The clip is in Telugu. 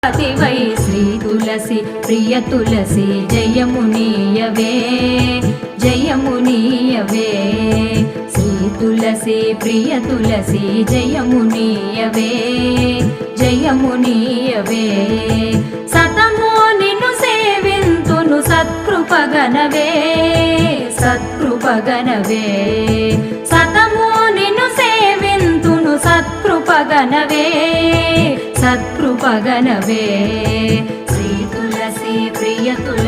వై శ్రీ తులసి ప్రియ తులసి జయమునీయవే జయమునీయవే శ్రీ తులసి ప్రియ తులసి జయమునీయవే జయమునీయవే సతమో నిన్ను సేవింతును సత్కృపగనవే సత్కృపగనవే సతమో నిన్ను సేవింతును సత్కృపగనవే సత్కృపగనవే శ్రీ తులసి ప్రియ తులసి